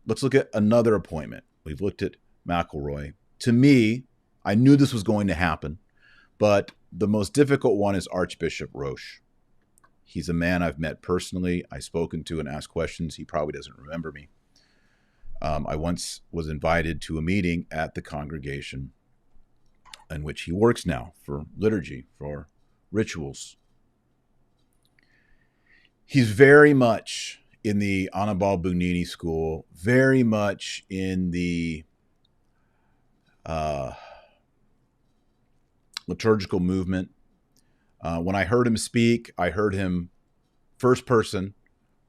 let's look at another appointment. We've looked at McElroy. To me, I knew this was going to happen, but the most difficult one is Archbishop Roche. He's a man I've met personally. I've spoken to and asked questions. He probably doesn't remember me. I once was invited to a meeting at the congregation in which he works now for liturgy, for rituals. He's very much in the Annibale Bugnini school, very much in the liturgical movement. When I heard him speak, I heard him first person,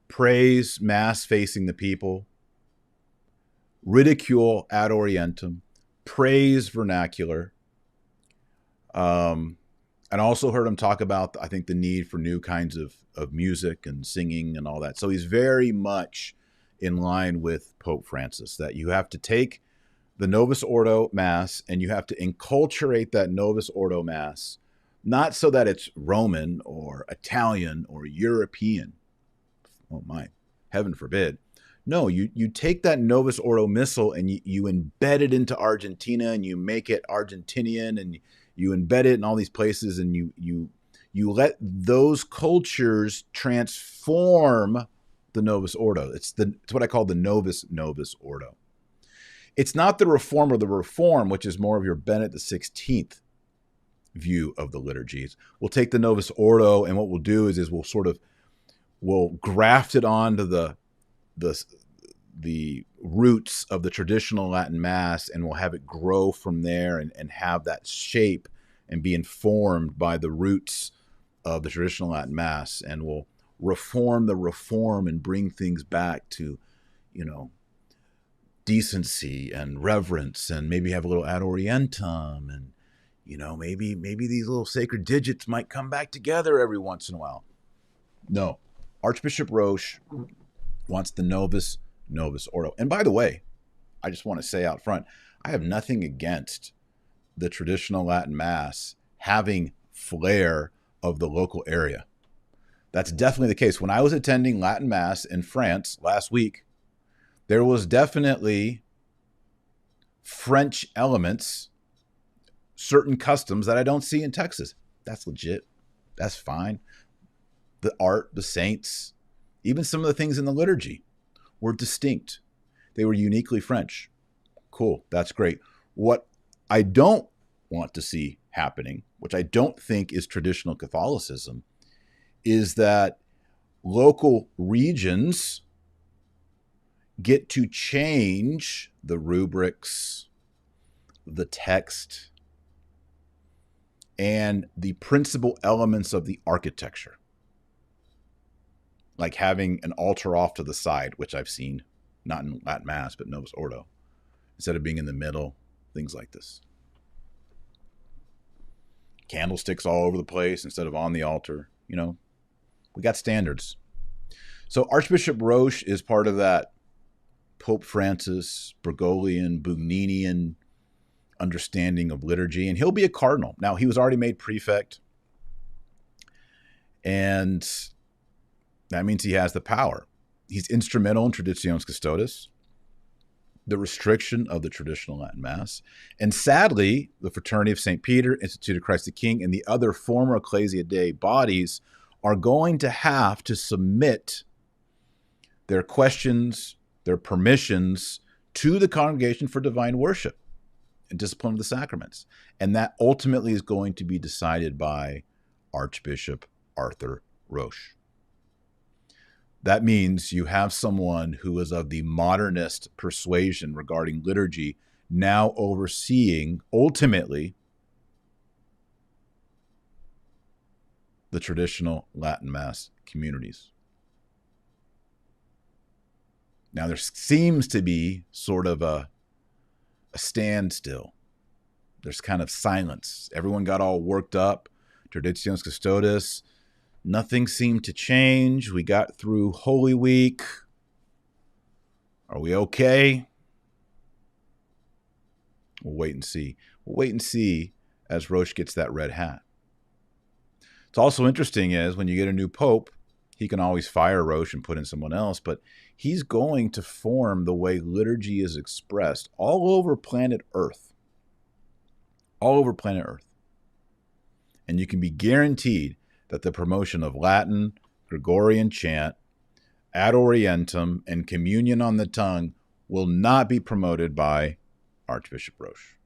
praise Mass facing the people, ridicule ad orientem, praise vernacular. And also heard him talk about, I think, the need for new kinds of music and singing and all that. So he's very much in line with Pope Francis, that you have to take the Novus Ordo Mass and you have to enculturate that Novus Ordo Mass, not so that it's Roman or Italian or European. Oh my, heaven forbid. No, you take that Novus Ordo Missal and you embed it into Argentina and you make it Argentinian and you embed it in all these places and you let those cultures transform the Novus Ordo. It's what I call the Novus Ordo. It's not the reform or the reform, which is more of your Benedict XVI view of the liturgies. We'll take the Novus Ordo and what we'll do is we'll graft it onto the roots of the traditional Latin Mass, and we'll have it grow from there and have that shape and be informed by the roots of the traditional Latin Mass, and we'll reform the reform and bring things back to, decency and reverence, and maybe have a little ad orientem, and maybe these little sacred digits might come back together every once in a while. No, Archbishop Roche wants the Novus Ordo. And by the way, I just want to say out front, I have nothing against the traditional Latin Mass having flair of the local area. That's definitely the case. When I was attending Latin Mass in France last week, there was definitely French elements, certain customs that I don't see in Texas. That's legit. That's fine. The art, the saints, even some of the things in the liturgy were distinct. They were uniquely French. Cool. That's great. What I don't want to see happening, which I don't think is traditional Catholicism, is that local regions get to change the rubrics, the text, and the principal elements of the architecture. Like having an altar off to the side, which I've seen, not in Latin Mass, but Novus Ordo, instead of being in the middle, things like this. Candlesticks all over the place instead of on the altar. We got standards. So Archbishop Roche is part of that Pope Francis, Bergoglian, Bugninian understanding of liturgy, and he'll be a cardinal. Now, he was already made prefect, and that means he has the power. He's instrumental in Traditionis Custodes, the restriction of the traditional Latin Mass. And sadly, the Fraternity of St. Peter, Institute of Christ the King, and the other former Ecclesia Dei bodies are going to have to submit their questions, their permissions to the Congregation for Divine Worship and Discipline of the Sacraments. And that ultimately is going to be decided by Archbishop Arthur Roche. That means you have someone who is of the modernist persuasion regarding liturgy now overseeing, ultimately, the traditional Latin Mass communities. Now, there seems to be sort of a standstill. There's kind of silence. Everyone got all worked up. Traditionis Custodes. Nothing seemed to change. We got through Holy Week. Are we okay? We'll wait and see. We'll wait and see as Roche gets that red hat. It's also interesting is when you get a new pope, He can always fire Roche and put in someone else, but he's going to form the way liturgy is expressed all over planet Earth. All over planet Earth. And you can be guaranteed that the promotion of Latin, Gregorian chant, Ad Orientem, and communion on the tongue will not be promoted by Archbishop Roche.